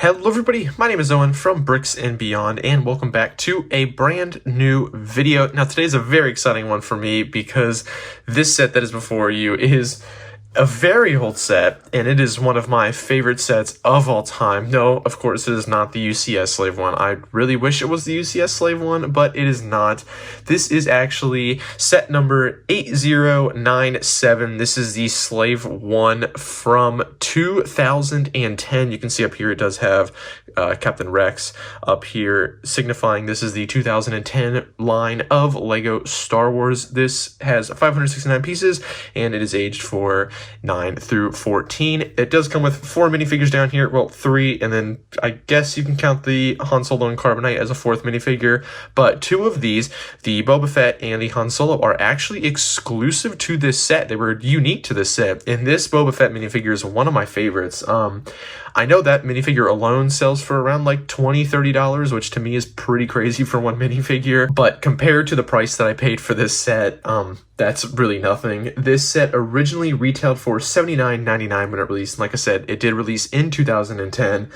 Hello everybody, my name is Owen from Bricks and Beyond, and welcome back to a brand new video. Now today's a very exciting one for me because this set that is before you is a very old set, and it is one of my favorite sets of all time. No, of course it is not the UCS Slave one. I really wish it was the UCS Slave one, but it is not. This is actually set number 8097. This is the Slave 1 from 2010. You can see up here it does have Captain Rex up here, signifying this is the 2010 line of Lego Star Wars. This has 569 pieces, and it is aged for 9 through 14. It does come with 4 minifigures down here, well 3, and then I guess you can count the Han Solo and Carbonite as a 4th minifigure, but 2 of these, the Boba Fett and the Han Solo, are actually exclusive to this set. They were unique to this set, and this Boba Fett minifigure is one of my favorites. I know that minifigure alone sells for around like $20-$30, which to me is pretty crazy for one minifigure, but compared to the price that I paid for this set, that's really nothing. This set originally retailed for $79.99 when it released, and like I said, it did release in 2010.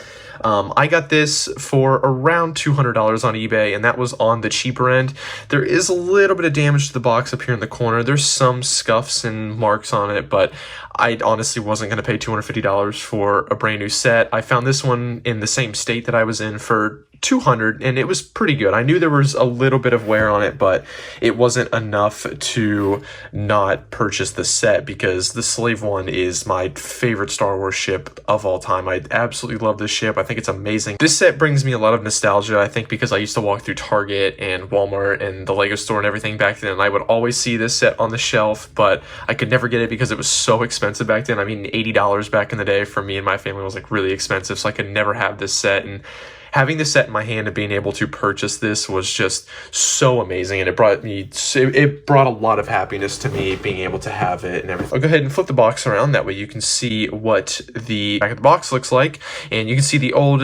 I got this for around $200 on eBay, and that was on the cheaper end. There is a little bit of damage to the box up here in the corner. There's some scuffs and marks on it, but I honestly wasn't going to pay $250 for a brand new set. I found this one in the same state that I was in for $200, and it was pretty good. I knew there was a little bit of wear on it, but it wasn't enough to not purchase the set because the Slave One is my favorite Star Wars ship of all time. I absolutely love this ship. I think it's amazing. This set brings me a lot of nostalgia, I think, because I used to walk through Target and Walmart and the Lego store and everything back then, and I would always see this set on the shelf, but I could never get it because it was so expensive back then. I mean, $80 back in the day for me and my family was like really expensive, so I could never have this set, and having this set in my hand and being able to purchase this was just so amazing, and it brought a lot of happiness to me being able to have it and everything. I'll go ahead and flip the box around, that way you can see what the back of the box looks like, and you can see the old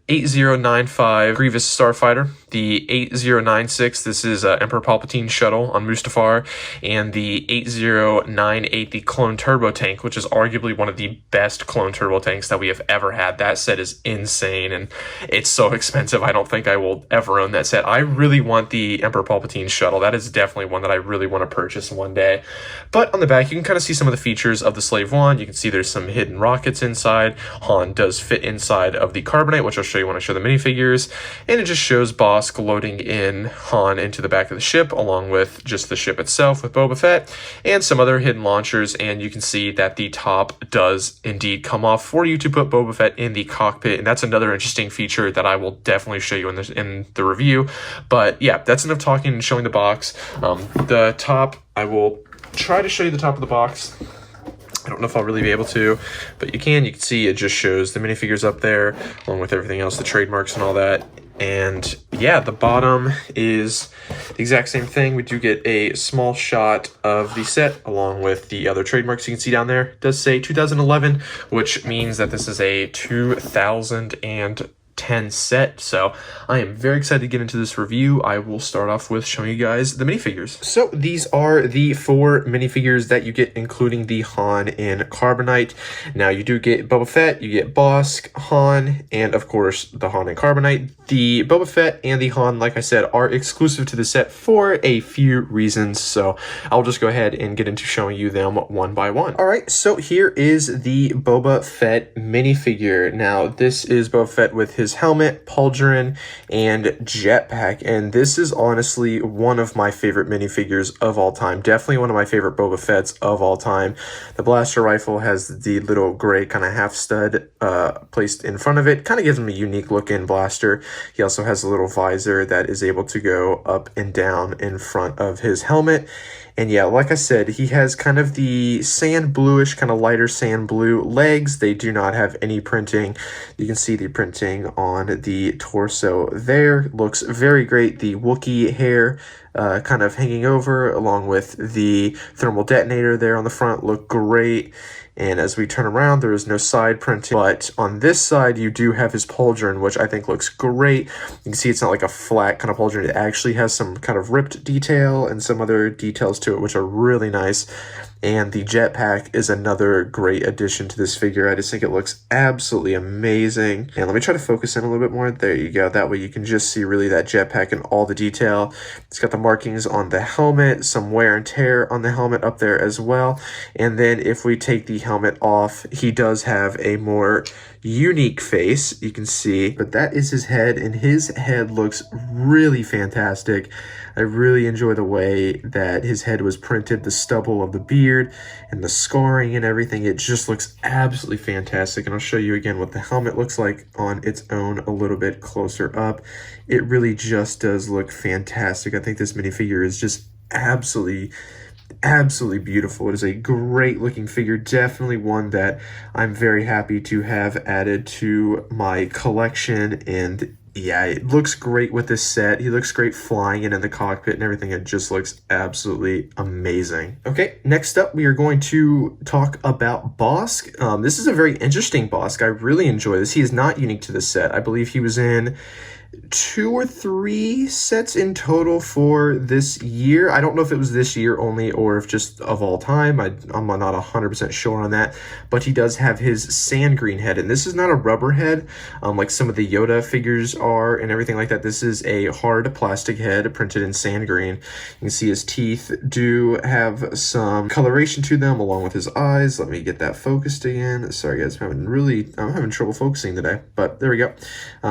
8095 Grievous Starfighter, the 8096, this is Emperor Palpatine's shuttle on Mustafar, and the 8098, the Clone Turbo Tank, which is arguably one of the best Clone Turbo Tanks that we have ever had. That set is insane, and it's so expensive. I don't think I will ever own that set. I really want the Emperor Palpatine shuttle. That is definitely one that I really want to purchase one day. But on the back, you can kind of see some of the features of the Slave One. You can see there's some hidden rockets inside. Han does fit inside of the Carbonite, which I'll show you when I show the minifigures, and it just shows Bosk loading in Han into the back of the ship, along with just the ship itself with Boba Fett, and some other hidden launchers, and you can see that the top does indeed come off for you to put Boba Fett in the cockpit, and that's another interesting feature that I will definitely show you in the review. But yeah, that's enough talking and showing the box. The top, I will try to show you the top of the box. I don't know if I'll really be able to, but you can see it just shows the minifigures up there, along with everything else, the trademarks and all that. And yeah, the bottom is the exact same thing. We do get a small shot of the set, along with the other trademarks you can see down there. It does say 2011, which means that this is a 2010 set, so I am very excited to get into this review. I will start off with showing you guys the minifigures. So these are the 4 minifigures that you get, including the Han and Carbonite. Now you do get Boba Fett, you get Bosk, Han, and of course the Han and Carbonite. The Boba Fett and the Han, like I said, are exclusive to the set for a few reasons, so I'll just go ahead and get into showing you them one by one. Alright, so here is the Boba Fett minifigure. Now this is Boba Fett with his helmet, pauldron, and jetpack, and this is honestly one of my favorite minifigures of all time. Definitely one of my favorite Boba Fett's of all time. The blaster rifle has the little gray kind of half stud placed in front of it. Kind of gives him a unique looking blaster. He also has a little visor that is able to go up and down in front of his helmet. And yeah, like I said, he has kind of the sand bluish, kind of lighter sand blue legs. They do not have any printing. You can see the printing on the torso there. Looks very great. The Wookiee hair kind of hanging over, along with the thermal detonator there on the front, look great. And as we turn around, there is no side printing, but on this side, you do have his pauldron, which I think looks great. You can see it's not like a flat kind of pauldron. It actually has some kind of ripped detail and some other details to it, which are really nice. And the jetpack is another great addition to this figure. I just think it looks absolutely amazing. And let me try to focus in a little bit more. There you go. That way you can just see really that jetpack in all the detail. It's got the markings on the helmet, some wear and tear on the helmet up there as well. And then if we take the helmet off, he does have a more unique face, you can see, but that is his head, and his head looks really fantastic. I really enjoy the way that his head was printed, the stubble of the beard and the scarring and everything. It just looks absolutely fantastic, and I'll show you again what the helmet looks like on its own a little bit closer up. It really just does look fantastic. I think this minifigure is just absolutely beautiful. It is a great looking figure, definitely one that I'm very happy to have added to my collection. And yeah, it looks great with this set. He looks great flying and in the cockpit and everything. It just looks absolutely amazing. Okay, next up we are going to talk about Bosk. This is a very interesting Bosk. I really enjoy this. He is not unique to this set. I believe he was in 2 or 3 sets in total for this year. I don't know if it was this year only or if just of all time. I'm not 100% sure on that, but he does have his sand green head, and this is not a rubber head like some of the Yoda figures are and everything like that. This is a hard plastic head printed in sand green. You can see his teeth do have some coloration to them along with his eyes. Let me get that focused again. Sorry guys, I'm having trouble focusing today, but there we go.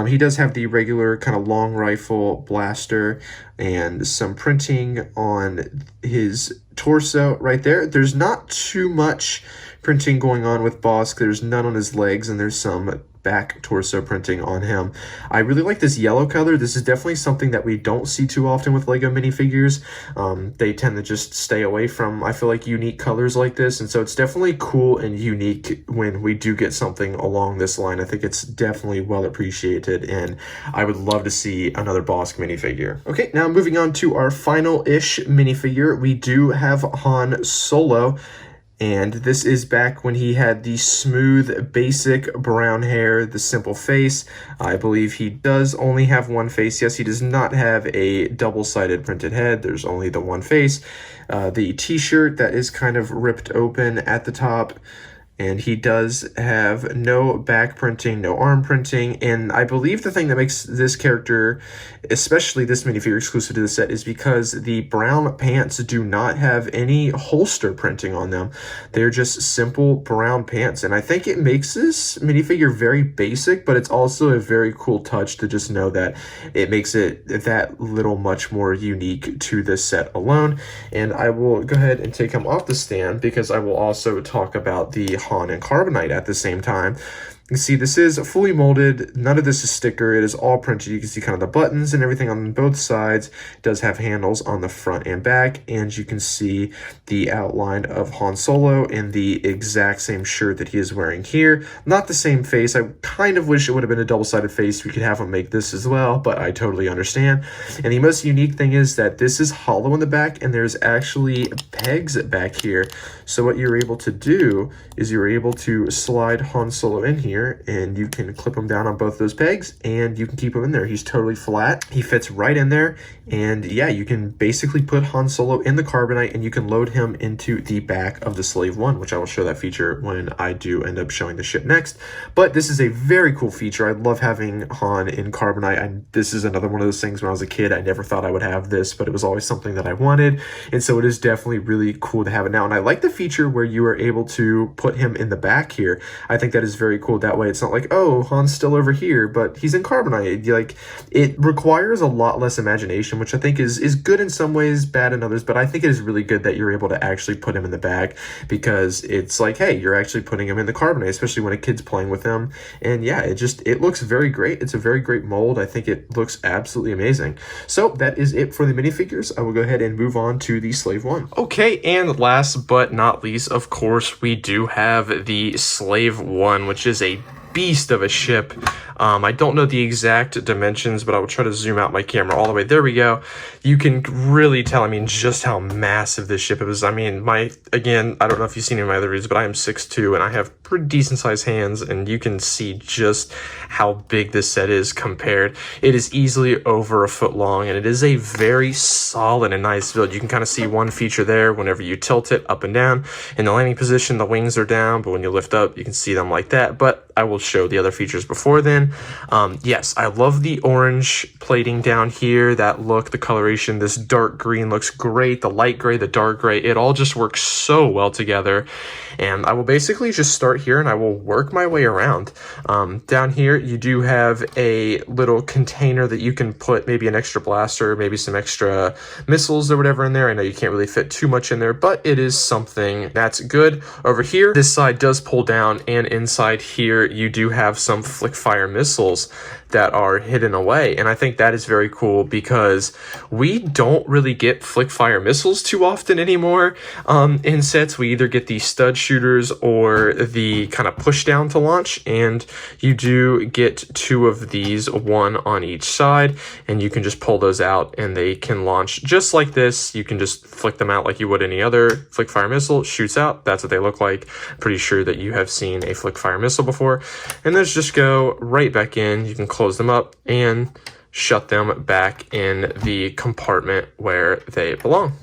He does have the regular kind of long rifle blaster and some printing on his torso right there. There's not too much printing going on with Bosk. There's none on his legs, and there's some back torso printing on him. I really like this yellow color. This is definitely something that we don't see too often with Lego minifigures. They tend to just stay away from, I feel like, unique colors like this, and so it's definitely cool and unique when we do get something along this line. I think it's definitely well appreciated, and I would love to see another Bosk minifigure. Okay, now moving on to our final-ish minifigure, we do have Han Solo. And this is back when he had the smooth, basic brown hair, the simple face. I believe he does only have one face. Yes, he does not have a double-sided printed head. There's only the one face. The t-shirt that is kind of ripped open at the top. And he does have no back printing, no arm printing. And I believe the thing that makes this character, especially this minifigure exclusive to the set, is because the brown pants do not have any holster printing on them. They're just simple brown pants. And I think it makes this minifigure very basic, but it's also a very cool touch to just know that it makes it that little much more unique to this set alone. And I will go ahead and take him off the stand because I will also talk about the Han and Carbonite at the same time. You can see this is fully molded. None of this is sticker. It is all printed. You can see kind of the buttons and everything on both sides. It does have handles on the front and back, and you can see the outline of Han Solo in the exact same shirt that he is wearing here. Not the same face. I kind of wish it would have been a double-sided face. We could have him make this as well, but I totally understand. And the most unique thing is that this is hollow in the back, and there's actually pegs back here. So what you're able to do is you're able to slide Han Solo in here, and you can clip him down on both those pegs, and you can keep him in there. He's totally flat. He fits right in there, and yeah, you can basically put Han Solo in the Carbonite, and you can load him into the back of the Slave 1, which I will show that feature when I do end up showing the ship next. But this is a very cool feature. I love having Han in Carbonite. This is another one of those things when I was a kid, I never thought I would have this, but it was always something that I wanted, and so it is definitely really cool to have it now. And I like the feature where you are able to put him in the back here. I think that is very cool. That way it's not like, oh, Han's still over here, but he's in Carbonite. Like, it requires a lot less imagination, which I think is good in some ways, bad in others, but I think it is really good that you're able to actually put him in the back, because it's like, hey, you're actually putting him in the Carbonite, especially when a kid's playing with him. And yeah, it looks very great. It's a very great mold. I think it looks absolutely amazing. So that is it for the minifigures. I will go ahead and move on to the Slave 1. Okay, and last but not least, of course, we do have the Slave 1, which is a beast of a ship. I don't know the exact dimensions, but I will try to zoom out my camera all the way. There we go. You can really tell, I mean, just how massive this ship is. I mean, again, I don't know if you've seen any of my other videos, but I am 6'2", and I have pretty decent sized hands, and you can see just how big this set is compared. It is easily over a foot long, and it is a very solid and nice build. You can kind of see one feature there whenever you tilt it up and down. In the landing position, the wings are down, but when you lift up, you can see them like that. But I will show the other features before then. Yes, I love the orange plating down here, that look, the coloration. This dark green looks great, the light gray, the dark gray, it all just works so well together. And I will basically just start here and I will work my way around. Down here, you do have a little container that you can put maybe an extra blaster, maybe some extra missiles or whatever in there. I know you can't really fit too much in there, but it is something that's good. Over here, this side does pull down, and inside here, you do have some flick fire missiles that are hidden away. And I think that is very cool because we don't really get flick fire missiles too often anymore in sets. We either get the stud shooters or the kind of push down to launch, and you do get two of these, one on each side, and you can just pull those out and they can launch just like this. You can just flick them out like you would any other flick fire missile. Shoots out. That's what they look like. Pretty sure that you have seen a flick fire missile before. And those just go right back in. You can close them up and shut them back in the compartment where they belong.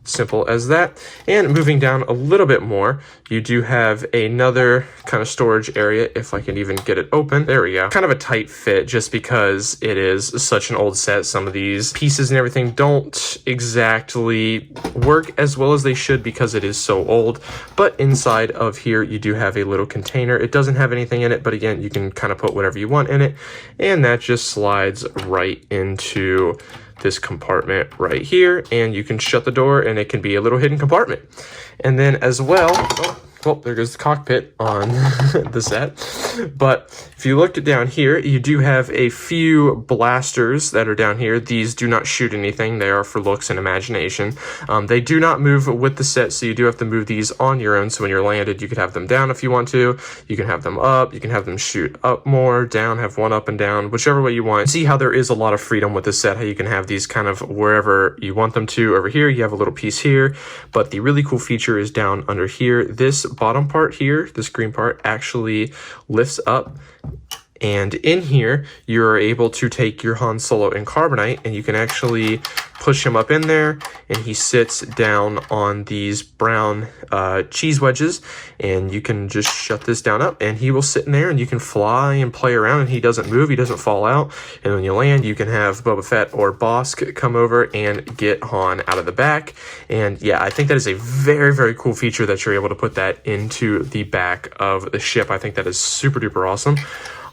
Simple as that. And moving down a little bit more, you do have another kind of storage area, if I can even get it open. There we go. Kind of a tight fit just because it is such an old set. Some of these pieces and everything don't exactly work as well as they should because it is so old. But inside of here, you do have a little container. It doesn't have anything in it, but again, you can kind of put whatever you want in it. And that just slides right into this compartment right here, and you can shut the door and it can be a little hidden compartment. And then as well, well, there goes the cockpit on the set. But if you look down here, you do have a few blasters that are down here. These do not shoot anything. They are for looks and imagination. They do not move with the set, so you do have to move these on your own. So when you're landed, you could have them down if you want to. You can have them up. You can have them shoot up more, down, have one up and down, whichever way you want. See how there is a lot of freedom with the set, how you can have these kind of wherever you want them to. Over here, you have a little piece here, but the really cool feature is down under here. This bottom part here, this green part, actually lifts up, and in here you're able to take your Han Solo in carbonite and you can actually push him up in there, and he sits down on these brown cheese wedges, and you can just shut this down up and he will sit in there and you can fly and play around, and he doesn't move, he doesn't fall out. And when you land, you can have Boba Fett or Bosk come over and get Han out of the back. And yeah, I think that is a very, very cool feature that you're able to put that into the back of the ship. I think that is super duper awesome.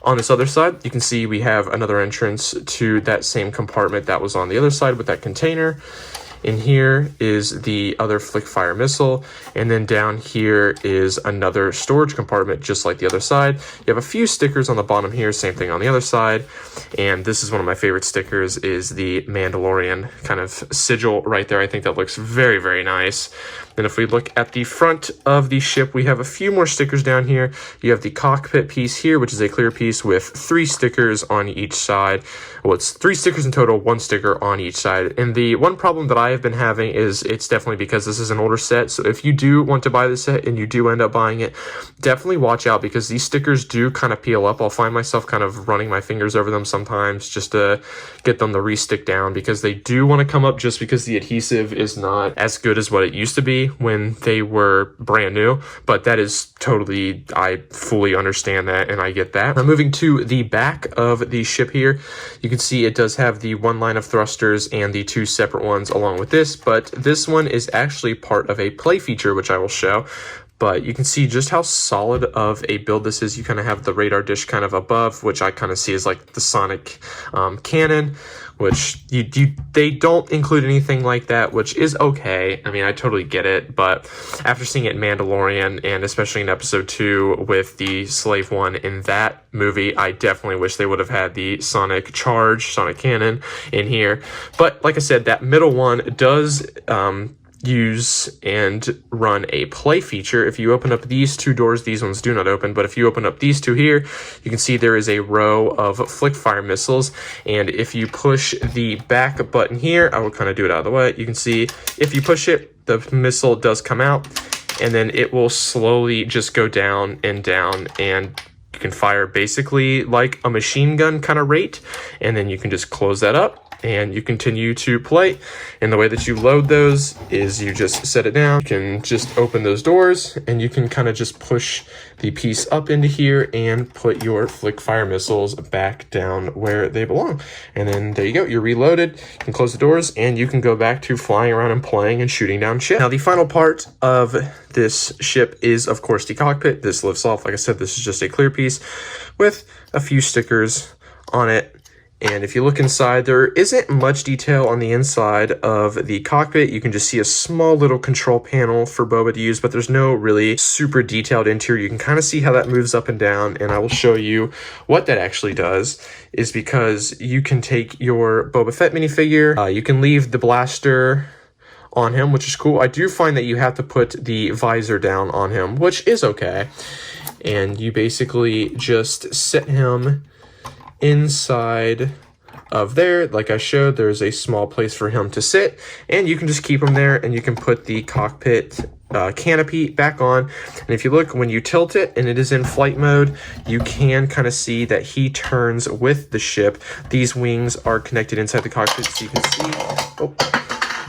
On this other side, you can see we have another entrance to that same compartment that was on the other side with that container. In here is the other flick fire missile, and then down here is another storage compartment just like the other side. You have a few stickers on the bottom here, same thing on the other side, and this is one of my favorite stickers, is the Mandalorian kind of sigil right there. I think that looks very, very nice. And if we look at the front of the ship, we have a few more stickers down here. You have the cockpit piece here, which is a clear piece with 3 stickers on each side. Well, it's 3 stickers in total, 1 sticker on each side. And the one problem that I have been having is it's definitely because this is an older set. So if you do want to buy this set and you do end up buying it, definitely watch out because these stickers do kind of peel up. I'll find myself kind of running my fingers over them sometimes just to get them to re-stick down because they do want to come up just because the adhesive is not as good as what it used to be when they were brand new. But that is totally, I fully understand that and I get that. Now moving to the back of the ship here, you can see it does have the 1 line of thrusters and the 2 separate ones along with this, but this one is actually part of a play feature, which I will show. But you can see just how solid of a build this is. You kind of have the radar dish kind of above, which I kind of see as like the sonic cannon, which they don't include anything like that, which is okay. I mean, I totally get it, but after seeing it in Mandalorian, and especially in episode 2 with the Slave One in that movie, I definitely wish they would have had the sonic charge, sonic cannon in here. But like I said, that middle one does use and run a play feature. If you open up these two doors, these ones do not open, but if you open up these two here, you can see there is a row of flick fire missiles. And if you push the back button here, I will kind of do it out of the way. You can see if you push it, the missile does come out, and then it will slowly just go down, and you can fire basically like a machine gun kind of rate, and then you can just close that up and you continue to play. And the way that you load those is you just set it down. You can just open those doors and you can kind of just push the piece up into here and put your flick fire missiles back down where they belong. And then there you go, you're reloaded. You can close the doors and you can go back to flying around and playing and shooting down ship. Now the final part of this ship is of course the cockpit. This lifts off. Like I said, this is just a clear piece with a few stickers on it. And if you look inside, there isn't much detail on the inside of the cockpit. You can just see a small little control panel for Boba to use, but there's no really super detailed interior. You can kind of see how that moves up and down, and I will show you what that actually does, is because you can take your Boba Fett minifigure, you can leave the blaster on him, which is cool. I do find that you have to put the visor down on him, which is okay. And you basically just set him inside of there. Like I showed, there's a small place for him to sit, and you can just keep him there, and you can put the cockpit canopy back on. And if you look, when you tilt it and it is in flight mode, you can kind of see that he turns with the ship. These wings are connected inside the cockpit, so you can see, oh,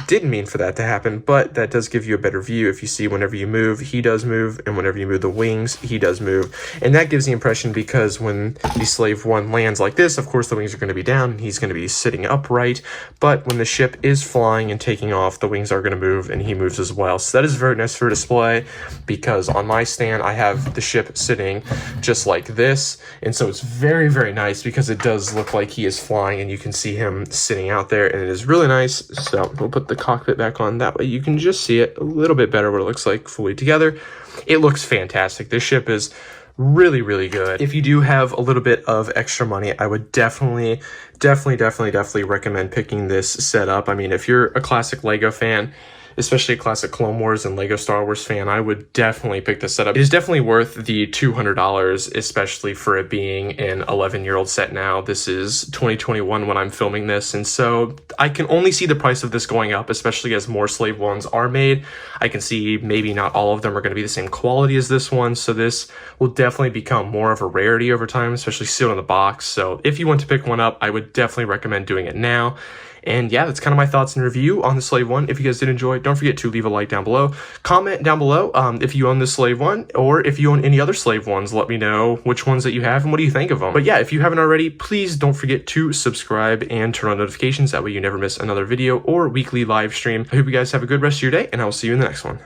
didn't mean for that to happen, but that does give you a better view. If you see, whenever you move, he does move, and whenever you move the wings, he does move. And that gives the impression, because when the Slave 1 lands like this, of course the wings are going to be down, and he's going to be sitting upright, but when the ship is flying and taking off, the wings are going to move, and he moves as well. So that is very nice for display, because on my stand, I have the ship sitting just like this, and so it's very, very nice, because it does look like he is flying, and you can see him sitting out there, and it is really nice. So we'll put the cockpit back on, that way you can just see it a little bit better, what it looks like fully together. It looks fantastic. This ship is really, really good. If you do have a little bit of extra money, I would definitely recommend picking this setup. I mean, if you're a classic Lego fan, especially a classic Clone Wars and Lego Star Wars fan, I would definitely pick this setup. It is definitely worth the $200, especially for it being an 11-year-old set now. This is 2021 when I'm filming this, and so I can only see the price of this going up, especially as more Slave 1s are made. I can see maybe not all of them are going to be the same quality as this one, so this will definitely become more of a rarity over time, especially sealed in the box. So if you want to pick one up, I would definitely recommend doing it now. And yeah, that's kind of my thoughts and review on the Slave 1. If you guys did enjoy, don't forget to leave a like down below. Comment down below if you own the Slave 1, or if you own any other Slave 1s, let me know which ones that you have and what do you think of them. But yeah, if you haven't already, please don't forget to subscribe and turn on notifications. That way you never miss another video or weekly live stream. I hope you guys have a good rest of your day, and I will see you in the next one.